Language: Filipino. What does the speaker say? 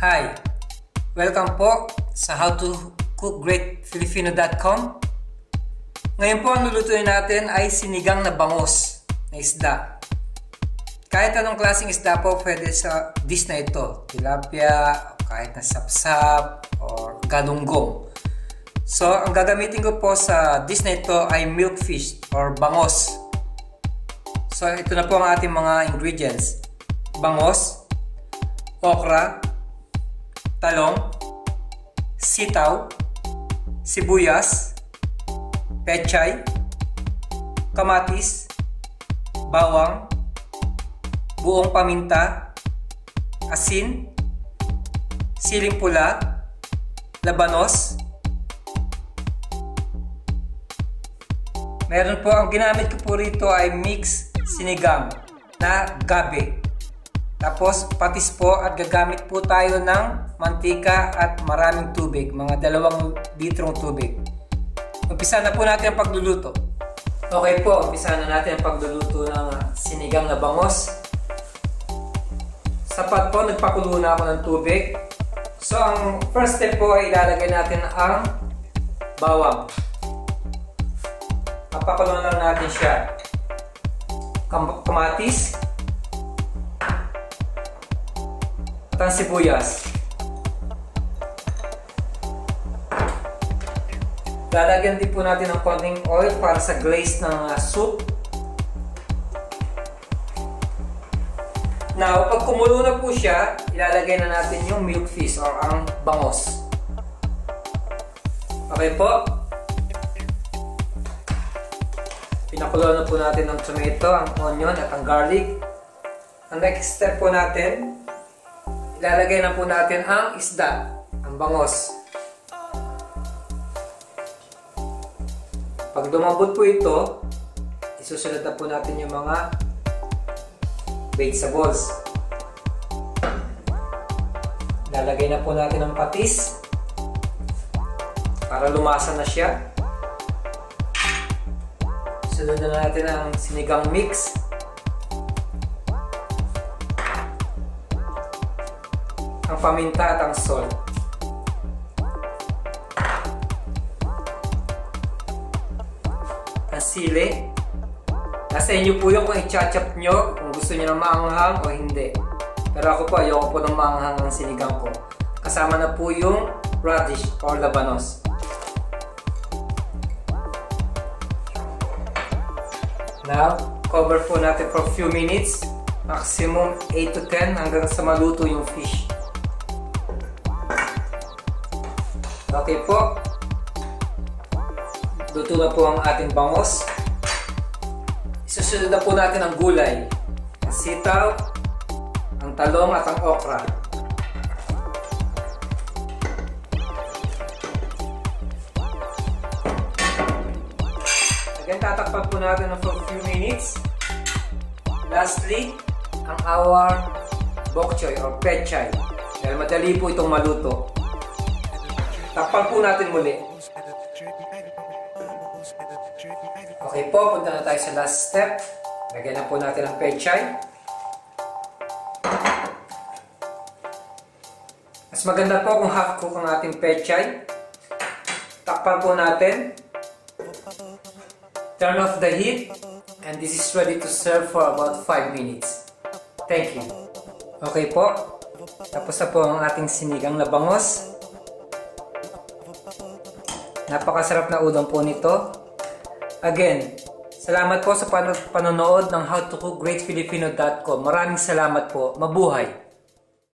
Hi! Welcome po sa howtocookgreatfilipino.com. Ngayon po ang lulutuin natin ay sinigang na bangus na isda. Kahit anong klaseng isda po pwede sa dish na ito. Tilapia, kahit na sapsap, or galunggong. So, ang gagamitin ko po sa dish na ito ay milkfish or bangos. So, ito na po ang ating mga ingredients. Bangos, okra, talong, sitaw, sibuyas, pechay, kamatis, bawang, buong paminta, asin, siling pula, labanos. Meron po, ang ginamit ko po rito ay mix sinigang na gabi. Tapos patis po at gagamit po tayo ng mantika at maraming tubig, mga 2 litrong tubig. Umpisa na po natin ang pagluluto. Okay po, umpisa na natin ang pagluluto ng sinigang na bangos. Sapat po, nagpakulo na ako ng tubig. So ang first step po ay ilalagay natin ang bawang. Papakulo lang natin siya. Kamatis at ang sibuyas. Lalagyan din po natin ng konting oil para sa glaze ng soup. Now, pag kumulo na po siya, ilalagay na natin yung milkfish or ang bangos. Okay po. Pinakulo na po natin ng tomato, ang onion at ang garlic. Ang next step po natin, ilalagay na po natin ang isda, ang bangos. Pag lumambot po ito, isusunod na po natin yung mga vegetables. Ilalagay na po natin ang patis para lumasa na siya. Sunod na natin ang sinigang mix. Ang paminta at ang salt. Ang sili. Nasa inyo po yung kung i-chop nyo, kung gusto nyo ng maanghang o hindi. Pero ako po, ayoko po ng maanghang ng sinigang ko. Kasama na po yung radish or labanos. Now, cover po natin for a few minutes. Maximum 8 to 10 hanggang sa maluto yung fish. Okay po. Luto na po ang ating bangos. Isusunod na po natin ang gulay. Ang sitaw, ang talong at ang okra. Again, tatakpan po natin for a few minutes. Lastly, ang our bok choy or pechay. Dahil madali po itong maluto. Takpan po natin muli. Okay po, punta na tayo sa last step. Lagyan na po natin ang pechay. Mas maganda po kung half cook ang ating pechay. Takpan po natin. Turn off the heat. And this is ready to serve for about 5 minutes. Thank you. Okay po. Tapos na po ang ating sinigang na bangos. Napakasarap na udang po nito. Again, salamat po sa panonood ng howtocookgreatfilipino.com. Maraming salamat po. Mabuhay!